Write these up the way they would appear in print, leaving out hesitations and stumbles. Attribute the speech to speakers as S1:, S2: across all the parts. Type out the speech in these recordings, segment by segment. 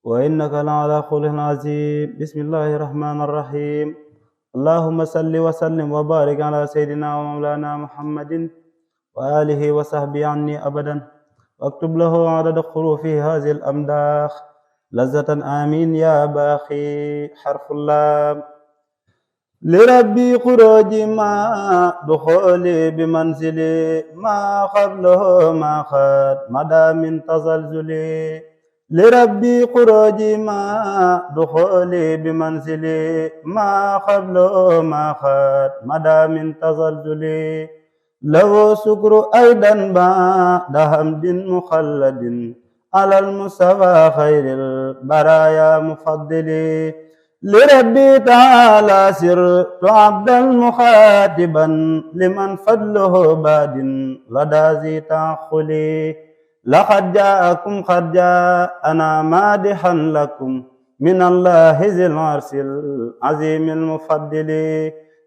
S1: وإنك لعلى خلق عظيم. بسم الله الرحمن الرحيم. اللهم صل وسلم وبارك على سيدنا ومولانا محمد وآله وصحبه عني أبدا، واكتب له عدد حروف هذه الأمداح لذة آمين يا باخي. حرف اللام. لربي خروجي ما دخولي بمنزلي ما قبله ما خاد مدى من تزلزلي. لربي خروجي ما دخولي بمنزلي ما قبله ما خاد مدى من تزلزلي. له سكر أيضا بعد حمد مخلد على المصطفى خير البرايا مفضلي. لربي تعالى سرت عبدا مخاطبا لمن فضله باد لدى ذي تعقلي. لقد جاءكم قد جاءنا مادحا لكم من الله ذي العرش العظيم المفضل.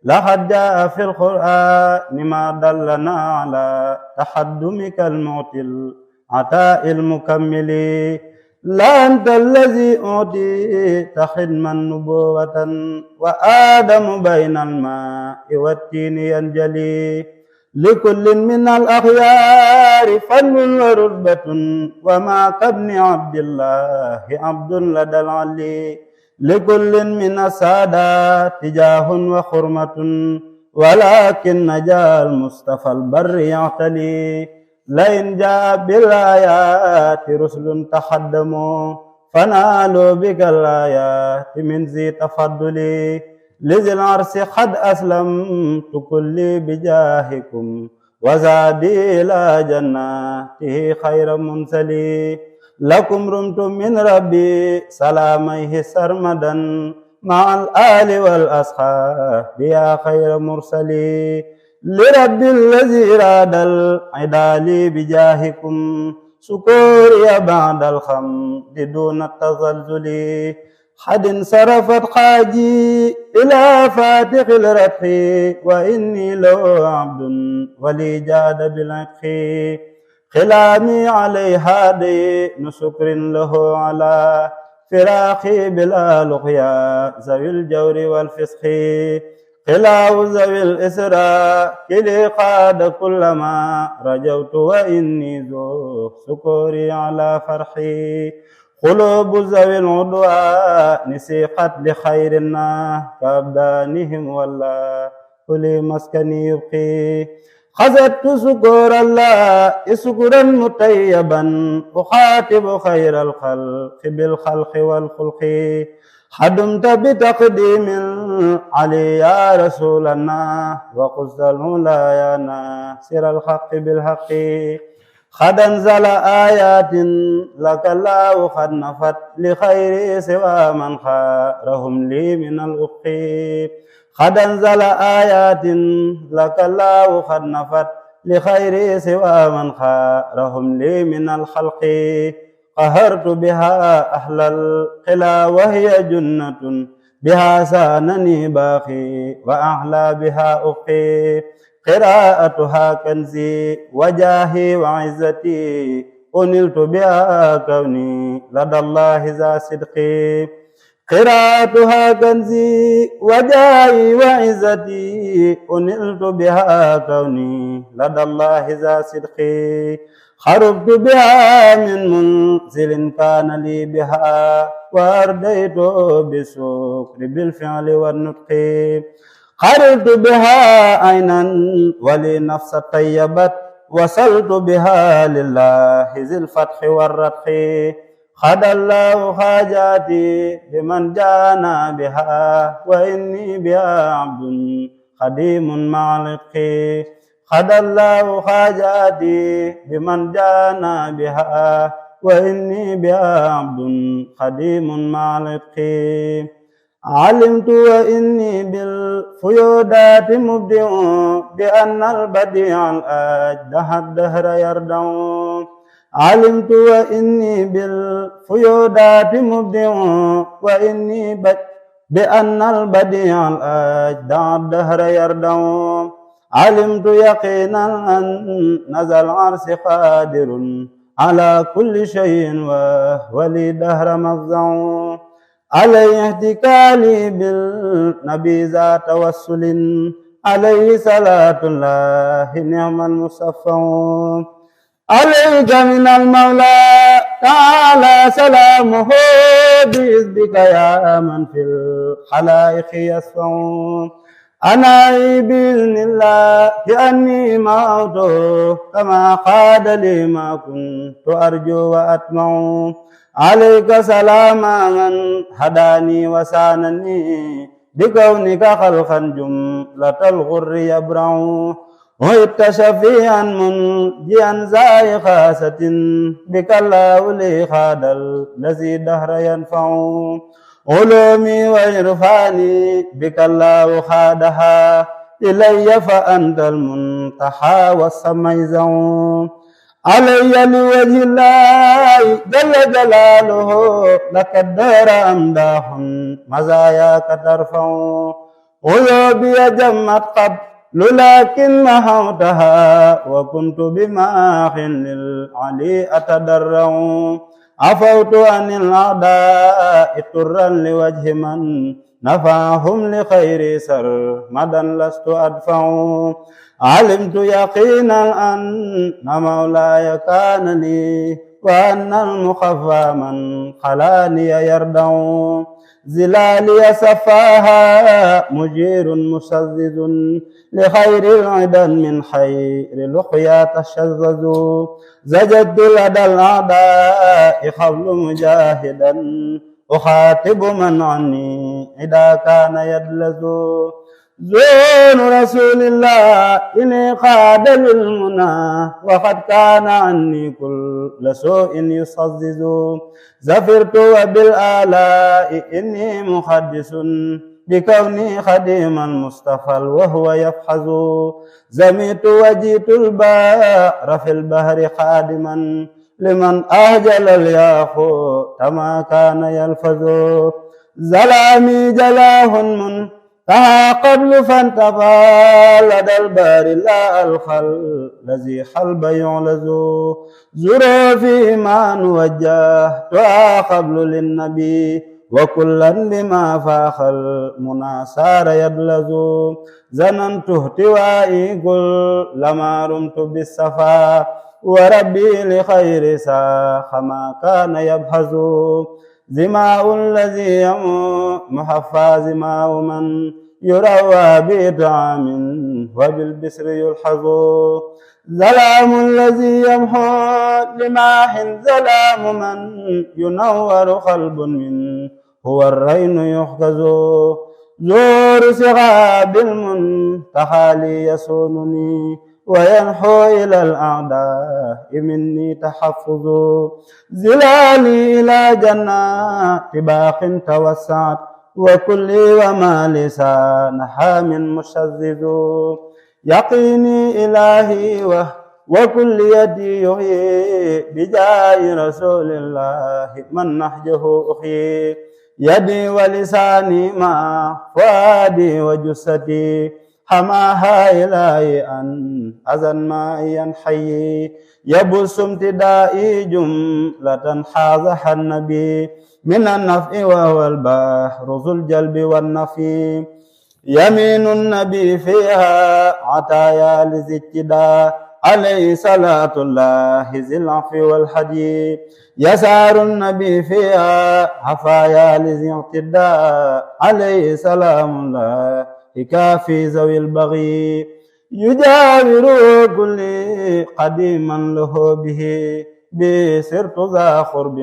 S1: لقد جاء في القرآن ما دلنا على تحدمك المعطي العطاء المكمل. لا أنت الذي أوتيت خدما نبوة وآدم بين الماء والتين ينجلي. لكل من الأخيار فضل ورتبة وما كابن عبد الله عبد لدى العلي. لكل من السادات تجاه وحرمة ولكن نجا المصطفى البر يعتلي. لئن جاء بالآيات رسل تقدموا فنالوا بك الآيات من ذي تفضل. لذي العرش قد أسلمت كلي بجاهكم وزادي إلى جناته خير منزلي. لكم رمت من ربي سلاميه سرمدا مع الآل والأصحاب يا خير مرسلي. لرب الذي راد العدال بجاهكم سكوري بعد الخمد دون التزلزل. قد انصرفت حاجي إلى فاتح الربح وإني له عبد ولي جاد بالعتق. خلامي عليها دين شكر له على فراقي بلا لقيا ذوي الجور والفسق. خلاو ذوي الإسراء كلي قاد كلما رجوت وإني ذو سكوري على فرحي. قلوب ذوي العدوان سيقت لخير الناس كأبدانهم ولا كل مسكني يبقي. خذت سكور الله سكرا مطيبا أخاطب خير الخلق بالخلق والخلق. خدمت بتقديم علي يا رسول الله وقصد الهلا يا ناصر الحق بالحق. قد أنزل آيات لك الله قد نفت لخير سوى من خارهم لي من الأفق. قد أنزل آيات لك الله قد نفت لخير سوى من خارهم لي من الخلق. قهرت بها أهل القلا وهي جنة بها سانني باخي وأعلى بها أخي. قراءتها كنزي وجاهي وعزتي أنلت بها كوني لدى الله ذا صدقي. قراءتها كنزي وجاهي وعزتي أنلت بها كوني لدى الله ذا صدقي. خرجت بها من منزل كان لي بها وأرديت بالشكر بالفعل والنطق. خرجت بها عينا ولي نفس طيبت وصلت بها لله ذي الفتح والرتق. خد الله حاجاتي بمن جانا بها وإني بها عبد خديم مع العتق. خد الله حاجاتي بمن جانا بها وإني بها عبد خديم مع العتق. علمت وإني بالفيودات مبدع بأن البديع الأجدح الدهر يردع. علمت وإني بالفيودات مبدع وإني بأن البديع الأجدح الدهر يردع. علمت يقينا أن ذا العرش قادر على كل شيء ولي دهر مفزع عليه اهتكالي بالنبي ذا توسل عليه صلاة الله نعم المصفى عليك من المولى تعالى سلامه بإذنك يا من في الخلائق يسفع أنا بإذن الله أني معه كما قاد لي ما كنت أرجو وأطمع عليك سلام من هداني وسانني بكونك خلقا جملة الغر يبرع وإنت شفيعا منجيا ذا خاسة بك الله لي خاد الذي دهر ينفع علومي وعرفاني بك الله خادها إلي فأنت المنتحى والسميزع علي لوجه الله جل جلاله لك الدار أمداح مزاياك ترفع عيوبي جمت قبل لكن محوتها وكنت بماخ للعلي أتدرع عفوت عن الأعداء طرا لوجه من نفعهم لخير سرمدا لست أدفع علمت يقينا أن مولاي كان لي وأن المخفى من خلاني يردع زلالي سفاها مجير مشزز لخير العدا من خير لقيا تشزز زجدت لدى الأعداء قبل مجاهدا أخاطب من عني إذا كان يدلز زون رسول الله إني قاد للمنى وقد كان عني كل سوء يصزز زفرت وبالآلاء إني محدث بكوني خديم المصطفى وهو يفحز زميت وجيت البحر في البحر خادما لمن أهجل الياقوت ما كان يلفظ زلامي جلاه منتهى قبل فانتفى لدى البار لا الخل الذي حلب يعلز زروفي ما وجهتها قبل للنبي وكلا بما فاخ المنى صار يدلز زننت اهتوائي كلما رمت بالصفا وربي لخير ساخ ما كان يبحث زماء الذي محفى زماء من يروى بطعام وبالبسر يلحظ زلام الذي يمحو لماح زلام من ينور قلب من هو الرين يحجز زور صغاب المنتهى لي يصونني وينحو إلى الأعداء مني تحفظ زلالي إلى جنات باق توسعت وكلي وما لسان حام مشزز يقيني إلهي وكل يدي يحيي بجاه رسول الله من نحجه أحيي يدي ولساني مع فؤادي وجسدي حماها إلهي أن أذن ما ينحيي يبث امتدائي جملة حازها النبي من النفع وهو البحر ذو الجلب والنفي يمين النبي فيها عطايا لذي اتداء عليه صلاة الله ذي العفو والهدي يسار النبي فيها حفايا لذي اعتداء عليه سلام الله كافي ذوي البغي يجاور كل قديما له به بسرت ذا خرب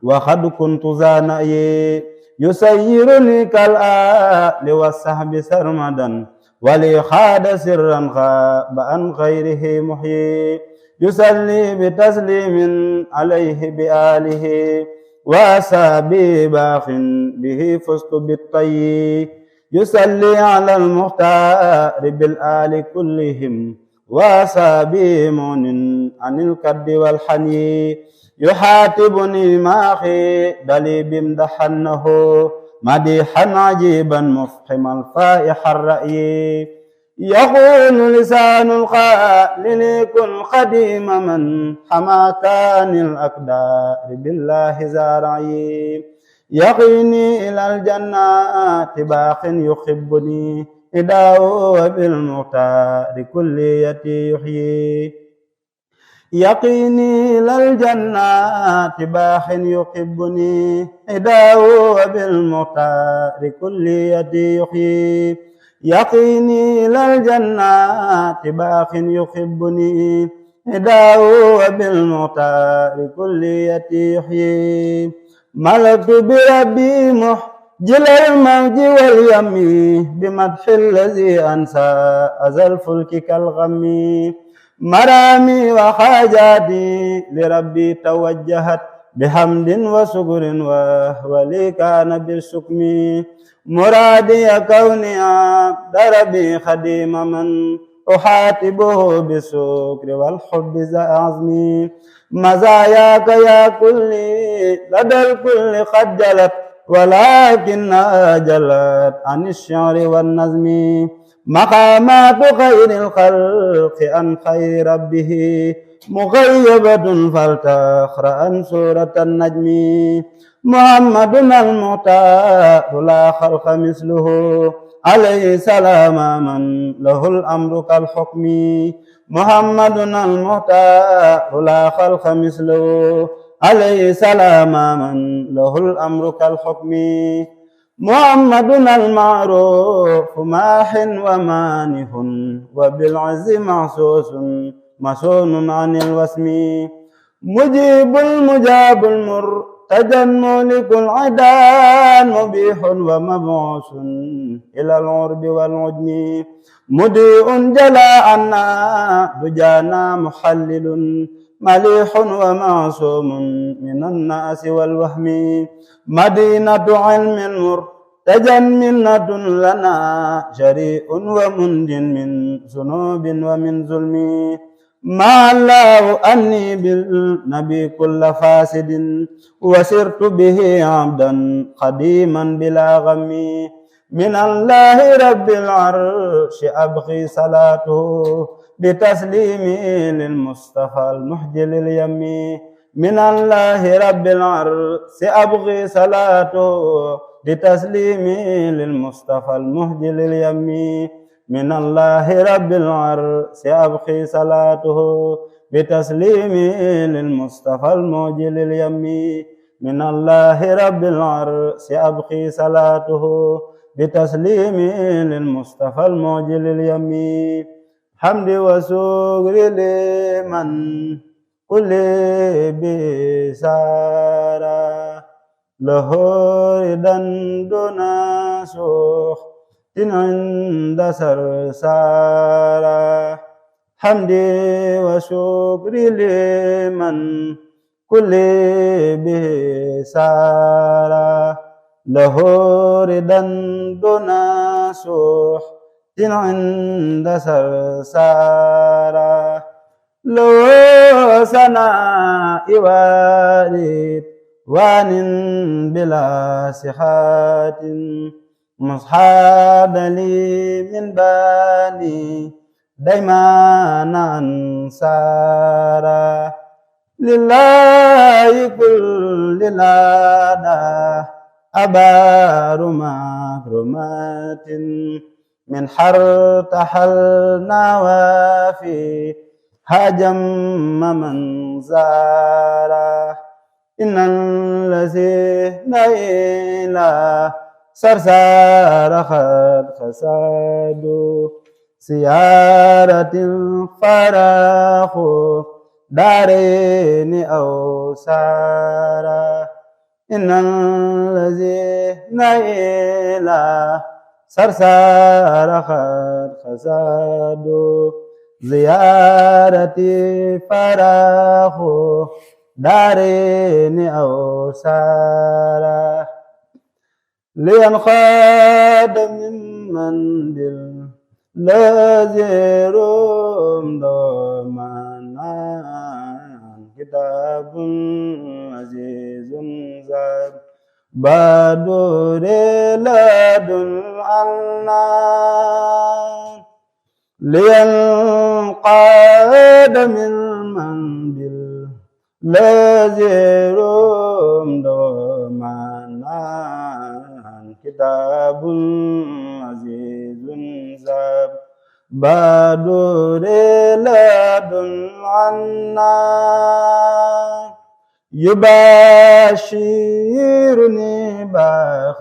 S1: وقد كنت ذا نأي يسيرني كالآل والسحب سرمدا ولي خاد سرا خاب عن غيره محيي يسلي بتسليم عليه بآله وأصحابه باق به فزت بالطي يسلي على المختار بالآل كلهم وأصحابه مؤمن عن الكد والحني يحاتبني ماخي دلي بمدحنه مديحا عجيبا مفحم الفائح الرأي يقول لسان القائل كن قديم من حماكان الأقدار بالله زارعي يقيني إلى الجنات باق يحبني إداه بالمختار كليتي يحيي يقيني إلى الجنات باق يحبني إداه بالمختار كليتي يحيي يقيني إلى الجنات باق يحبني إداه بالمختار كليتي يحيي ملكت بربي محجل الموج واليم بمدح الذي أنسى أذى الفلك كالغم مرامي وحاجاتي لربي توجهت بحمد وشكر ولي كان بالسكم مرادي كوني عبد ربي خديم من أحاتبه بالشكر والحب ذا عزمي مزاياك يا كلي لدى الكل قد جلت ولكنها جلت عن الشعر والنظم مقامات خير الخلق عن خير ربه مغيبة فلتقرأ سورة النجم محمد المختار لا خلق مثله عليه سلام من له الأمر كالحكم محمد المختار لا خلق مثله عليه سلام من له الأمر كالحكم محمد المعروف ماح ومانح وبالعز معصوص مصون عن الوسم مجيب المجاب المرتجى مولك العدان مبيح ومبعوث إلى العرب والعجم مضيء جلا عنا دجانا محلل مليح ومعصوم من الناس والوهم مدينة علم مرتجى منة لنا شريء ومنج من ذنوب ومن ظلم ما الله أني بالنبي كل فاسد وسرت به عبدا قديما بلا غم من الله رب العرش أبغي صلاته بتسليمي للمصطفى المحجل اليمي من الله رب العرش أبغي صلاته بتسليمي للمصطفى المحجل اليمي من الله رب العرش أبغي صلاته بتسليمي للمصطفى المحجل اليمي من الله رب العرش أبغي صلاته بتسليمي للمصطفى المعجل اليمي حمد وشكر لمن كل بسارة له رضا دون سخط عند سرسارة حمد وشكر لمن كل بسارة له رضا دون سخط عند سرسارة لو سناء وارد وان بلا صحات مصحاب لي من باني دايما أنصارا لله كل لنا أبار مكرمات من حر تحلنا وفي هجم من زارا إن الذين إلى سرسار قد خسادوا سيارة الفراخ دارين أو سارا إن الذين إلى سرسار قد خسادوا زيارتي فراخ دارين أو سارا لينقاد ممن بالذي رمضان كتاب عزيز زاد بدر لدن الله لينقاد من بالذي رمد معنا كتاب عزيز زاب بدر لدن عنا يباشرني باخ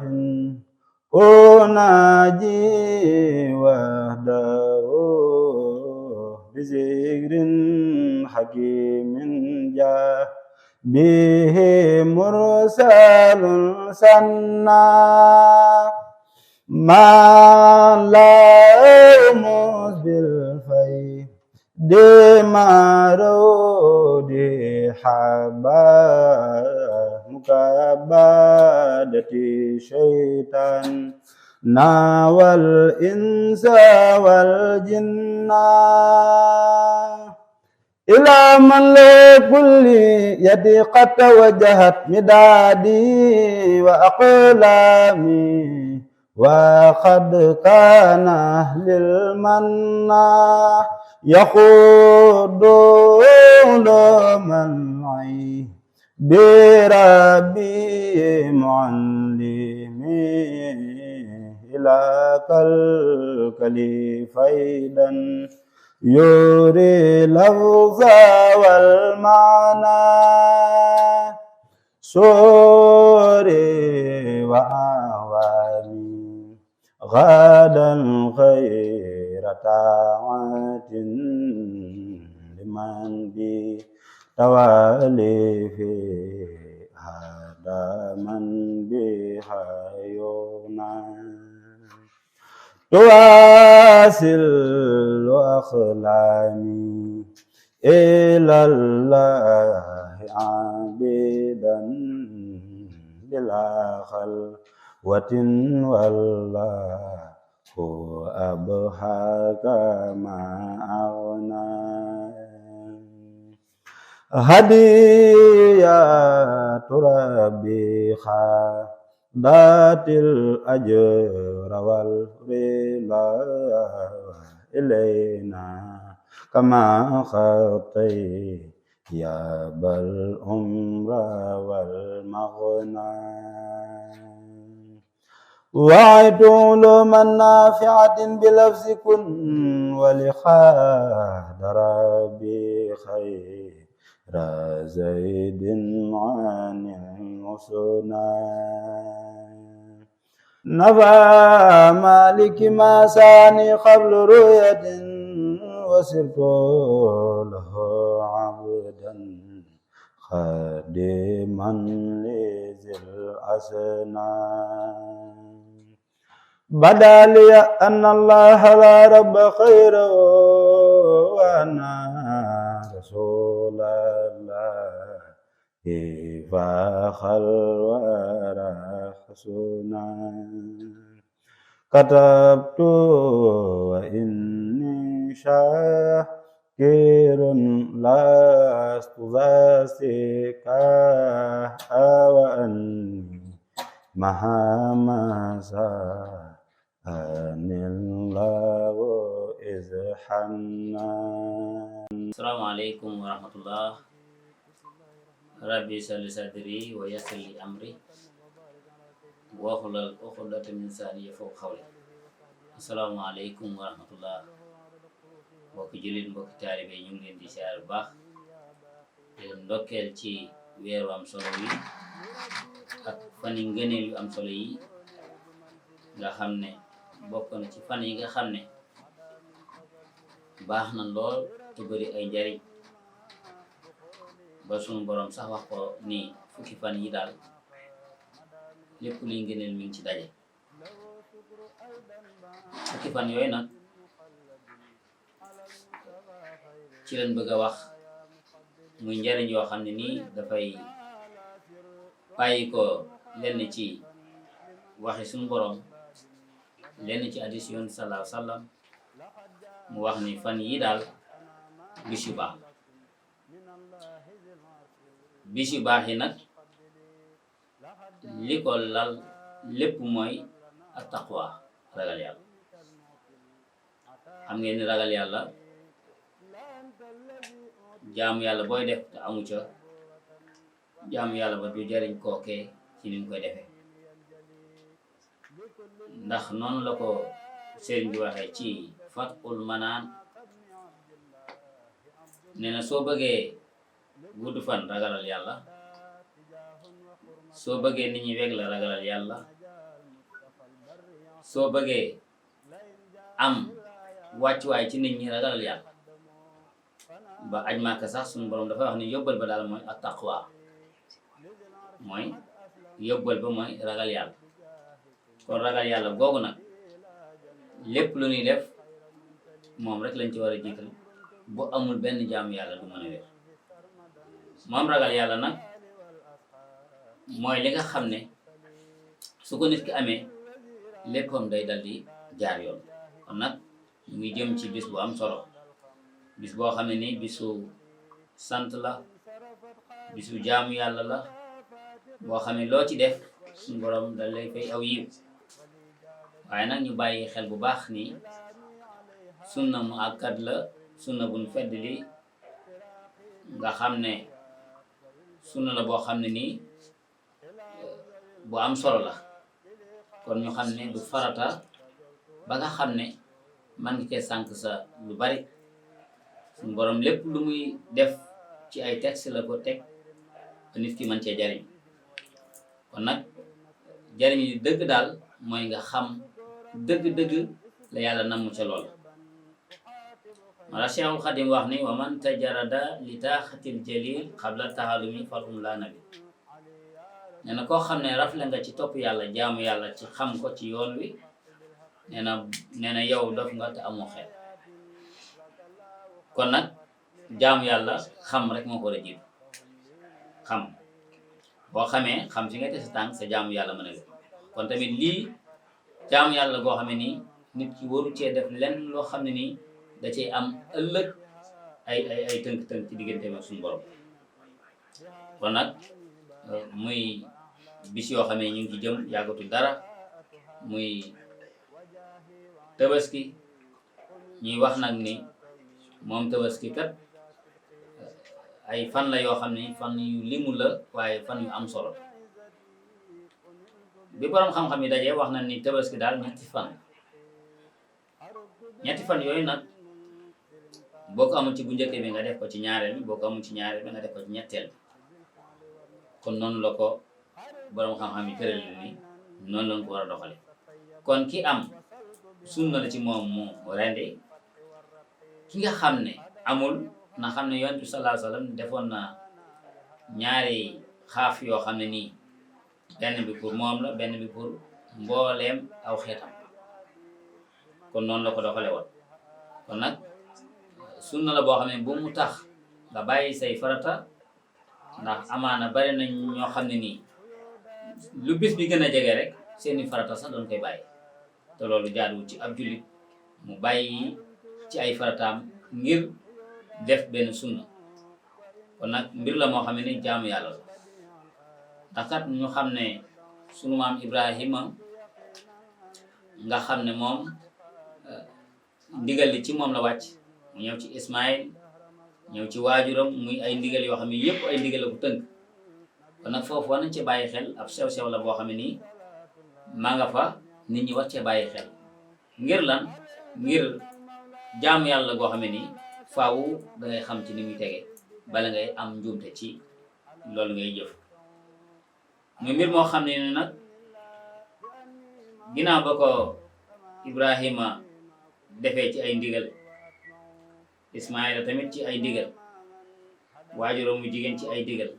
S1: أناجي وحده بذكر حكيم جاء به مرسل سنا ما لا يموت بالفيد دمارو دي حبا مكابدة شيطان ناوى الإنس والجنة إلى من لكل يدي قد توجهت مدادي وأقلامي وقد كان للمنى يخوضون من معي بربي معلمي إلى كالكلي فيدا يوري لفظ والمعنى سوري وعوالي غدا خير طاعة لمن بي توالي في هذا من بها يونا تواصل أخلامي إلى الله عابدا بلا خلوة والله أبهاك ما أغنى هدية ربي ذات الأجر والرضا إلينا كما خطي يا بل الأمر والمغنى وعد علوما نافعة بلفظ كن ولخاد ربي خير زيد عن المصنع نفى مالك ما ساني قبل رؤية وسرت له عبدا خادما لذي الأسنان بدا لي أن الله لا رب خيره وأنا رسول الله فخلوة حسنا كتبت وإني شاكر لست ذا استكاء وأني مهما سأني الله إذ حنان.
S2: السلام عليكم ورحمة الله. ربي اشرح لي صدري ويسر لي أمري واحلل عقدة من لساني يفقهوا قولي. السلام عليكم ورحمة الله. mbokki jullit mbokki taalibe ñu ngi leen di siyaar bu baax di leen ndokkeel ci weeru am solo yi ak fan yi ngëneel yu am solo yi nga xam ne bokk na ci fan yi nga xam ne baax na lool te bëri ay njariñ ba sunu borom sax wax ko ni fukki fan yi daal lépp luy ngëneel mi ngi ci daje. fukki fan yooyu nag ci leen bëgg a wax muy njariñ yoo xam ne nii dafay bàyyi ko lenn ci waxi suñu borom lenn ci hadiis yoon sallallahu alayhi wa sallam mu wax ni fan yi daal bis yu baax bis yu baax yi nag li ko lal lépp mooy at taqwa ragal yàlla xam ngeen ni ragal yàlla jaamu yàlla booy def te amu ca jaamu yàlla ba du jariñ kookee ci ni mu koy defee ndax noonu la ko sëriñ bi waxee ci Fathul Manaan nee na soo bëggee gudd fan ragalal yàlla soo bëggee nit ñi weg la ragalal yàlla soo bëggee am wàccuwaay ci nit ñi ragalal yàlla ba aj Màkka sax suñu borom dafay wax ni yóbbal ba daal mooy at-taqwa mooy yóbbal ba mooy ragal yàlla kon ragal yàlla googu nag lépp lu ñuy def moom rek lañ ci war a jiital bu amul benn jaamu yàlla du mën a wér moom ragal yàlla nag mooy li nga xam ne su ko nit ki amee léppam day dal di jaar yoon kon nag ñu ngi jëm ci bis bu am solo bis boo xam ne ni bisu sant la bisu jaamu yàlla la boo xam ne loo ci def suñu borom dal lay fay aw yiw waaye nag ñu bàyyi xel bu baax ni sunna mu àkkat la sunna buñ fedd li nga xam ne sunna la boo xam ne nii bu am solo la kon ñu xam ne du farata ba nga xam ne man ngi koy sànq sa lu bari suñu borom lépp lu muy def ci ay texte la ko teg ba nit ki mën cee jariñ kon nag jariñ li dëgg daal mooy nga xam dëgg-dëgg la yàlla namm ca lool mala Cheikhul Xadim wax ni wa man tajarada li taaxatil jalil xabla tahalumi falum la nabi nee na koo xam ne rafle nga ci topp yàlla jaamu yàlla ci xam ko ci yoon wi nee na yow dof nga te amoo xel kon nag jaamu yàlla xam rek moo ko war a jiitu xam boo xamee xam si nga te sa tànk sa jaamu yàlla mën a wér kon tamit lii jaamu yàlla goo xam ne nii nit ki waru cee def lenn loo xam ne nii da cay am ëllëg ay tënk-tënk ci diggante ak suñu borom kon nag muy bis yoo xam ne ñu ngi ci jëm yàggatul dara muy tabaski ñuy wax nag ni moom tabaski kat ay fan la yoo xam ne fan yu limu la waaye fan yu am solo bi borom xam-xam yi dajee wax na ni tabaski daal ñetti fan yooyu nag boo ko amul ci bu njëkk bi nga def ko ci ñaareel bi boo ko amul ci ñaareel bi nga def ko ci ñetteel bi kon noonu la ko borom xam-xam yi tëral ni noonu la ko war a doxale kon ki am sunna la ci moom mu rendi ki nga xam ne amul na xam ne yonent bi sallallahu alayhi wasallam defoon na ñaari xaaf yoo xam ne nii benn bi pour moom la benn bi pour mbooleem aw xeetam kon noonu la ko doxale woon kon nag sunna la boo xam ne bu mu tax nga bàyyi say farata ndax amaana bari nañ ñoo xam ne nii lu bis bi gën a jege rek seeni farata sax doon koy bàyyi te loolu jaaduwul ci ab jullit mu bàyyi ci ay farataam ngir def benn sunna kon nag mbir la moo xam ne ni jaamu yàlla la ndax kat ñu xam ne sunu maam Ibrahima nga xam ne moom ndigal li ci moom la wàcc mu ñëw ci Ismaïl ñëw ci waajuram muy ay ndigal yoo xam ne yëpp ay ndigal la bu tënk kon nag foofu war nañ ci bàyyi xel ab sew-sew la boo xam ne nii maa nga fa nit ñi war cee bàyyi xel ngir lan ngir jaamu yàlla goo xam ne nii faaw da ngay xam ci ni muy tege bala ngay am njuumte ci loolu ngay jëf muy mbir moo xam ne ni nag ginnaaw ba ko Ibrahima defee ci ay ndigal Ismaïla tamit ci ay ndigal waajuram mu jigéen ci ay ndigal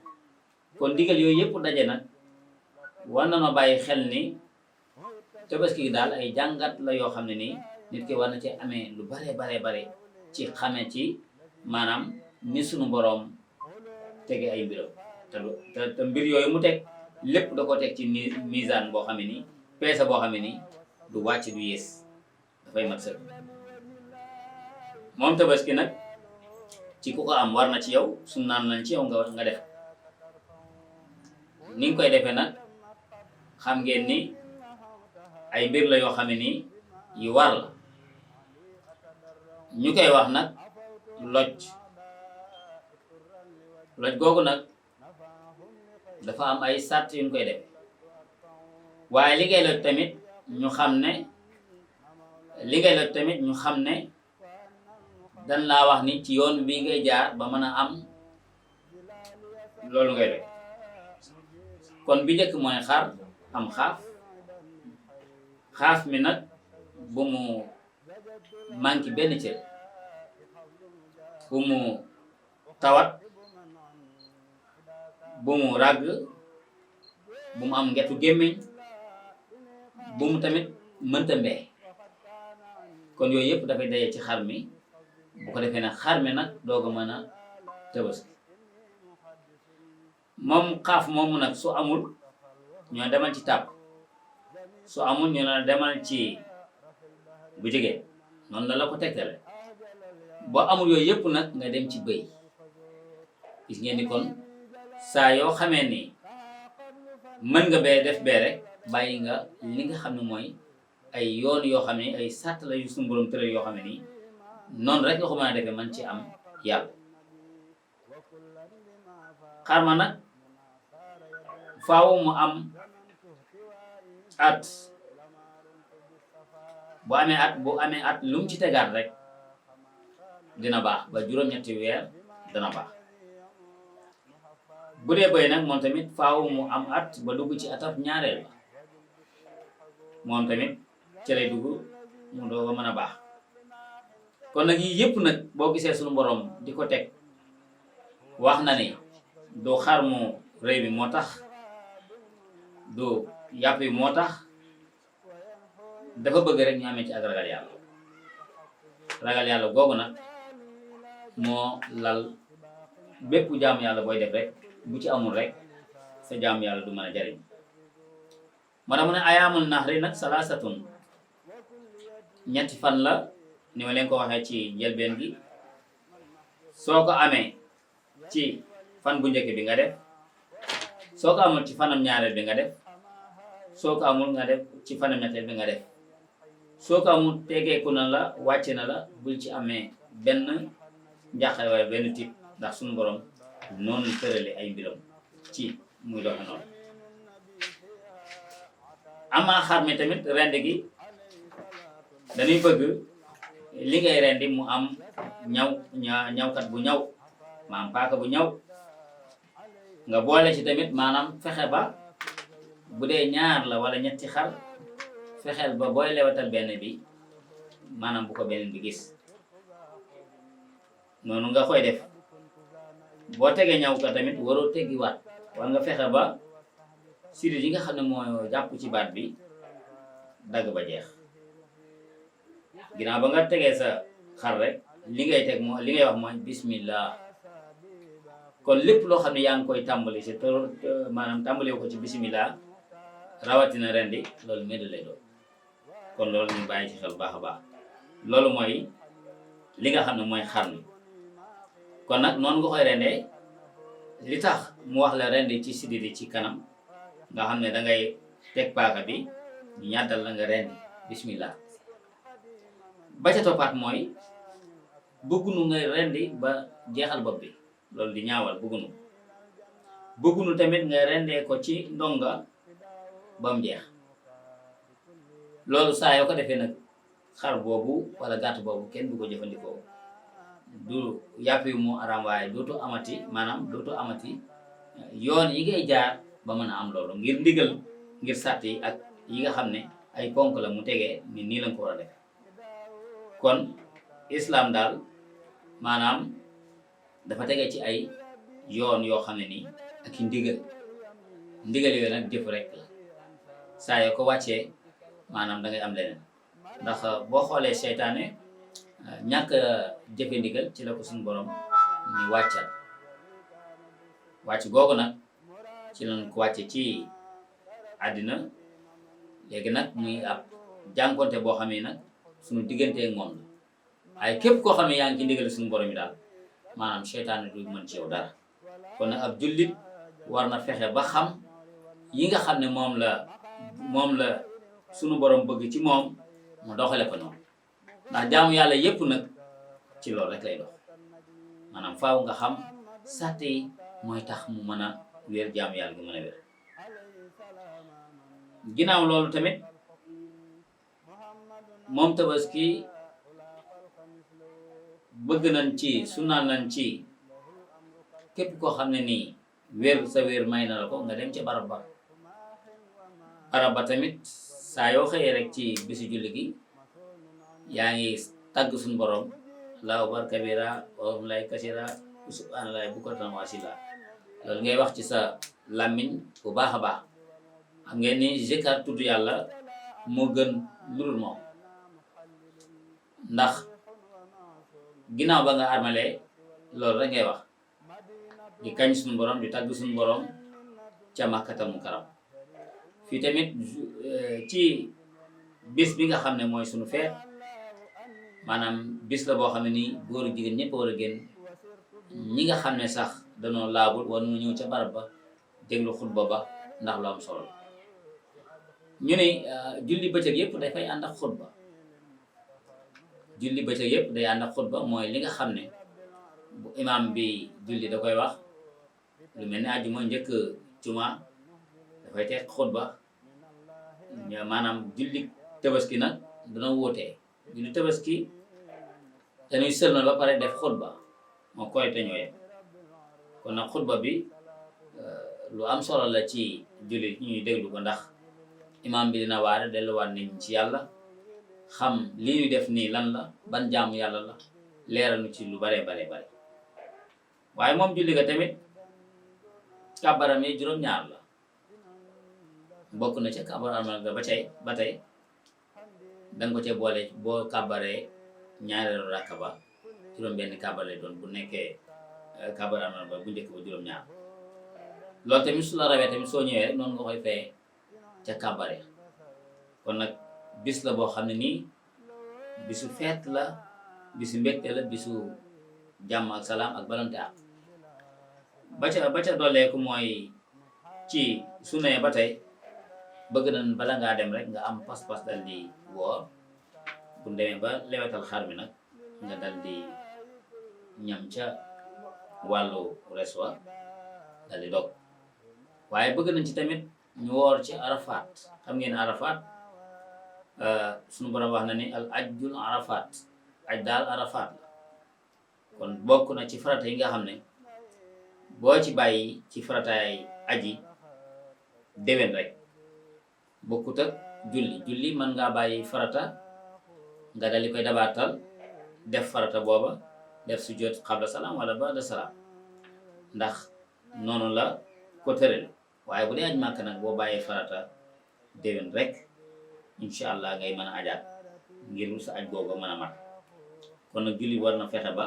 S2: kon ndigal yooyu yëpp daje nag war na ma bàyyi xel ni tabaski daal ay jàngat la yoo xam ne nii nit ki war na ci amee lu bare ci xame ci maanaam ni sunu boroom tege ay mbiram te mbir yooyu mu teg lépp da ko teg ci misaan boo xam ne nii peese boo xam ne nii du wàcc du yées dafay mat sëkk moom tabaski nag ci ku ko am war na ci yow sunnaan nañ ci yow nga def ni nga koy defee nag xam ngeen ni ay mbir la yoo xam ne nii yu war la ñu koy wax nag loj googu nag dafa am ay sàrt yu ñu koy def waaye li ngay loj tamit ñu xam ne dañ laa wax ni ci yoon bi ngay jaar ba mën a am loolu ngay loj kon bi njëkk mooy xar am xaaf mi nag bu mu manqué benn cër bu mu tawat bu mu ràgg bu mu am ngetu gémmiñ bu mu tamit mënta mbee kon yooyu yëpp dafay daje ci xar mi bu ko defee nag xar mi nag doog a mën a Tabaski moom xaaf moomu nag su amul ñoo demal ci tàpp su amul ñu ne demal ci bu jege noonu la ko tegtale boo amul yooyu yëpp nag nga dem ci bëy gis ngeen ni kon saa yoo xamee ni mën nga bee def bee rek bàyyi nga li nga xam ne mooy ay yoon yoo xam ne ay sàtt la yu suñu borom tëral yoo xam ne nii noonu rek nga ko mën a defee man ci am yàlla xarma nag faaw mu am at bu amee at lu mu ci tegaat rek dina baax ba juróom-ñetti weer dana baax bu dee bëy nag moom tamit faaw mu am at ba dugg ci atab ñaareel ba moom tamit ci lay dugg mu doog a mën a baax kon nag yii yëpp nag boo gisee suñu borom di ko teg wax na ni du xar mu rëy bi moo tax du yàpp yi moo tax dafa bëgg rek ñu amee ci ak ragal yàlla googu nag moo lal bépp jaamu yàlla booy def rek bu ci amul rek sa jaamu yàlla du mën a jariñ moo tax mu ne ayaamul nahri nag salaasatun ñetti fan la ni ma leen ko waxee ci njëlbeen gi soo ko amee ci fan bu njëkk bi nga def soo ko amul ci fanam ñaareel bi nga def soo ko amul nga def ci fanam ñetteel bi nga def soo ko amul tegeeku na la wàcc na la bul ci amee benn njàqare waaye benn tiit ndax suñu borom noonu tërale ay mbiram ci muy doxe noonu amaa xar mi tamit rend gi dañuy bëgg li ngay rendi mu am ñawkat bu ñaw maanaam paaka bu ñaw nga boole ci tamit maanaam fexe ba bu dee ñaar la wala ñetti xar fexeel ba booy lewatal benn bi maanaam bu ko beneen bi gis noonu nga koy def boo tegee ñaw ka tamit waroo teggi waat war nga fexe ba siri yi nga xam ne moo jàpp ci baat bi dagg ba jeex ginnaaw ba nga tegee sa xar rek li ngay teg moo li ngay wax mooy bismillah kon lépp loo xam ne yaa ngi koy tàmbali si te maanaam tàmbali ko ci bismillah rawatina rendi loolu médd lay doon kon loolu ñu bàyyi ci xel baax a baax loolu mooy li nga xam ne mooy xar mi kon nag noonu nga koy rendee li tax mu wax la rendi ci sididi ci kanam nga xam ne dangay teg paaka bi ñu ñàddal la nga rendi bismillah ba ca toppaat mooy bëggunu ngay rendi ba jeexal bopp bi loolu di ñaawal bëggunu tamit nga rendee ko ci ndonga ba mu jeex loolu saa yoo ko defee nag xar boobu wala gàtt boobu kenn du ko jëfandikoo du yàpp yu mu araam waaye dootu amati yoon yi ngay jaar ba mën a am loolu ngir ndigal ngir sàtt yi ak yi nga xam ne ay ponk la mu tegee ni nii lañ ko war a def kon islam daal maanaam dafa tege ci ay yoon yoo xam ne nii ak i ndigal yooyu nag jëf rek la saa yoo ko wàccee maanaam da ngay am leneen ndax boo xoolee seytaane ñàkk jëfe ndigal ci la ko suñu borom ni wàccal wàcc googu nag ci lañ ko wàcce ci àddina léegi nag muy ab jànkonte boo xamee nag suñu digganteeg moom la waaye képp koo xam ne yaa ngi ci ndigal suñu borom yi daal maanaam seytaane du mën ci yow dara kon nag ab jullit war na fexe ba xam yi nga xam ne moom la suñu borom bëgg ci moom mu doxale ko noonu ndax jaamu yàlla yépp nag ci loolu rek lay dox maanaam faaw nga xam sàtt yi mooy tax mu mën a wér jaamu yàlla gi mën a wér ginnaaw loolu tamit moom tabaski bëgg nañ ci sunnaal nañ ci képp koo xam ne nii sa wér may na la ko nga dem ca barab ba tamit saa yoo xëyee rek ci bisu julli gi yaa ngi tàgg suñu borom allahu akbar kabira walhamdulillahi kasira subhanallahi bukratan wa asila loolu ngay wax ci sa làmmiñ bu baax a baax xam ngeen ni zikar tudd yàlla moo gën lurul moom ndax ginnaaw ba nga armalee loolu rek ngay wax di kañ suñu borom di tàgg suñu borom ca Makkatal Mukarram fii tamit ci bis bi nga xam ne mooy suñu feet maanaam bis la boo xam ne nii góor jigéen ñëpp war a génn ñi nga xam ne sax danoo laabul war nu ñëw ca barab ba déglu xutba ba ndax lu am solo ñu ne julli bëccëg yëpp dafay ànd ak xutba julli bëccëg yëpp day ànd ak xutba mooy li nga xam ne bu imaam bi julli da koy wax lu mel ni àjjuma njëkk juma dafay teg xutba maanaam julli tabaski nag dana wóotee julli tabaski dañuy sëlmal ba pare def xutba moo koy te ñooyee kon nag xutba bi lu am solo la ci julli ñuy déglu ko ndax imaam bi dina waare delluwaat nañ ci yàlla xam li ñuy def nii lan la ban jaamu yàlla la leeral nu ci lu bare waaye moom julli ga tamit kàbbaram yi juróom-ñaar la bokk na ca kàbbar armal ga ba tey danga ko ca boole boo kàbbaree ñaareelu rakka ba juróom-benn kàbbar lay doon bu nekkee kàbbar armal ba bu njëkk ba juróom-ñaar loolu tamit su la rawee tamit soo ñëwee rek noonu nga koy feye ca kàbbare kon nag bis la boo xam ne nii bisu feet la bisu mbégte la bisu jàmm ak salaam ak balante ak ba ca dooleeku mooy ci su nee ba tey bëgg nañ bala ngaa dem rek nga am pas-pas dal di woor bu demee ba lewetal xar mi nag nga dal di ñam ca wàllu reswa dal di dog waaye bëgg nañ ci tamit ñu woor ci arafat xam ngeen arafat suñu borom wax na ni al ajjul arafat aj daal arafat la kon bokk na ci farata yi nga xam ne boo ci bàyyi ci farataay aji déwén rek bokkut ak julli mën ngaa bàyyi farata nga dal di koy dabaatal def farata booba def sujjóot xabla salaam wala ba'da salaam ndax noonu la ko tëral waaye bu dee aj màkk nag boo bàyyee farata déwén rek incha allah ngay mën a ajaat ngir sa aj googu mën a mat kon nag julli war na fexe ba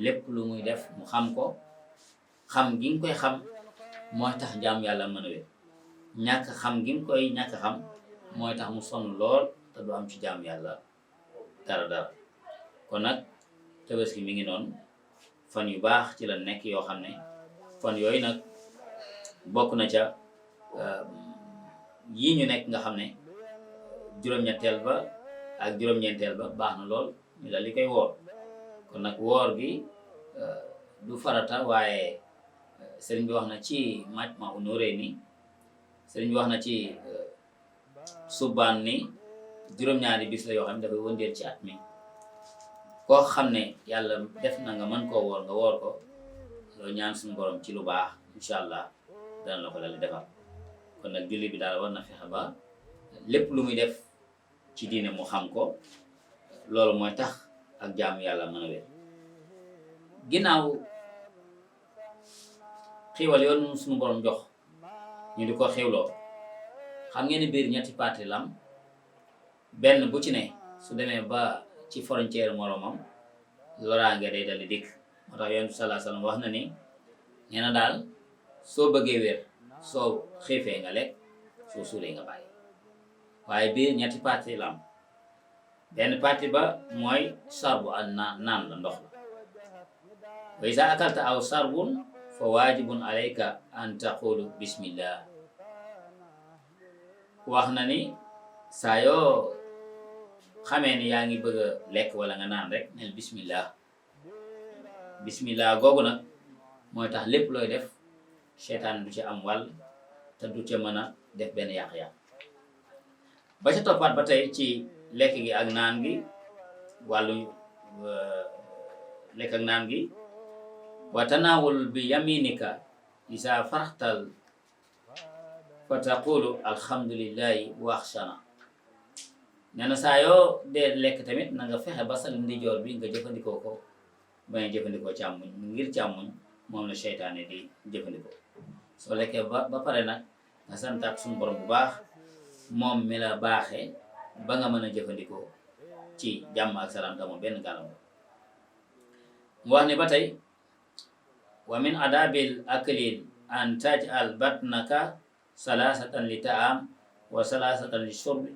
S2: lépp lu muy def mu xam ko xam gi nga koy xam mooy tax jaam yàlla mën a wér ñàkk xam gi nga koy ñàkk xam mooy tax mu sonn lool te du am ci jaam yàlla dara kon nag tabaski mi ngi noonu fan yu baax ci la nekk yoo xam ne fan yooyu nag bokk na ca yii ñu nekk nga xam ne juróom-ñetteel ba ak juróom-ñeenteel ba baax na lool ñu dal di koy woor kon nag woor gi du farata waaye sëriñ bi wax na ci Majmahun Nurayni sëriñ bi wax na ci subbaan ni juróom-ñaari bis la yoo xam ne dafay wëndeel ci at mi koo xam ne yàlla def na nga mën koo woor nga woor ko loolu ñaan suñu borom ci lu baax incha allah dana la ko dal di defal kon nag julli bi daal war na fexe ba lépp lu muy def ci diine mu xam ko loolu mooy tax ak jaamu yàlla mën a wér ginnaaw xiiwal yoon suñu borom jox ñu di ko xiwloo xam ngeen ni biir ñetti parti lam benn bu ci ne su demee ba ci frontière moromam loraange day dal di dikk moo tax yonent bi sallallahu alayhi wasallam wax na ni nee na daal soo bëggee wér soo xiifee nga lekk soo suuree nga bàyyi waaye biir ñetti parti lam benn parti ba mooy sarbu ak naan la ndox la wa iza akalta aw sarbun fa waajibun alayka an taqulu bismillah wax na ni saa yoo xamee ni yaa ngi bëgg a lekk wala nga naan rek neel bismillah bismillah googu nag mooy tax lépp looy def seytaan du ci am wàll te du ca mën a def benn yàq-yàq ba ca toppaat ba tey ci lekk gi ak naan gi wàllu lekk ak naan gi wa tanaawul bi yaminika isa faraxtal fa taqulu alhamdulillahi wa axsana nee na saa yoo dee lekk tamit na nga fexe ba sa ndijoor bi nga jëfandikoo ko bañ a jëfandikoo càmmuñ ngir càmmuñ moom la seytaane di jëfandikoo soo lekkee ba pare nag nga santaat suñu borom bu baax moom mi la baaxee ba nga mën a jëfandikoo ci jàmm ak salaam tamoo benn gàllankoor mu wax ne ba tey wa min adabil aklin an taj'al batnaka salasatan li ta'am wa salasatan li shurbi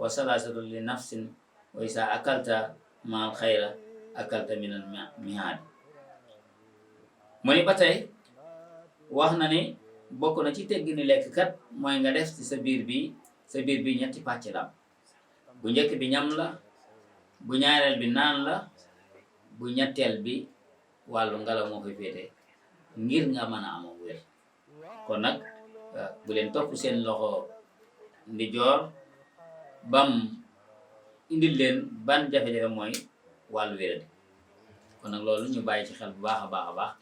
S2: wa salasatan li nafsin wa isa akalta maal xayra akalta minal mihaad mu ni ba tey wax na ni bokk na ci teggi ni lekk kat mooy nga def ci sa biir bi ñetti pàcc la bu njëkk bi ñam la bu ñaareel bi naan la bu ñetteel bi wàllu ngelaw moo koy féete ngir nga mën a amoo wér kon nag bu leen topp seen loxo ndijoor bam indil leen ban jafe-jafe mooy wàllu wéradi kon nag loolu ñu bàyyi ci xel bu baax a baax a baax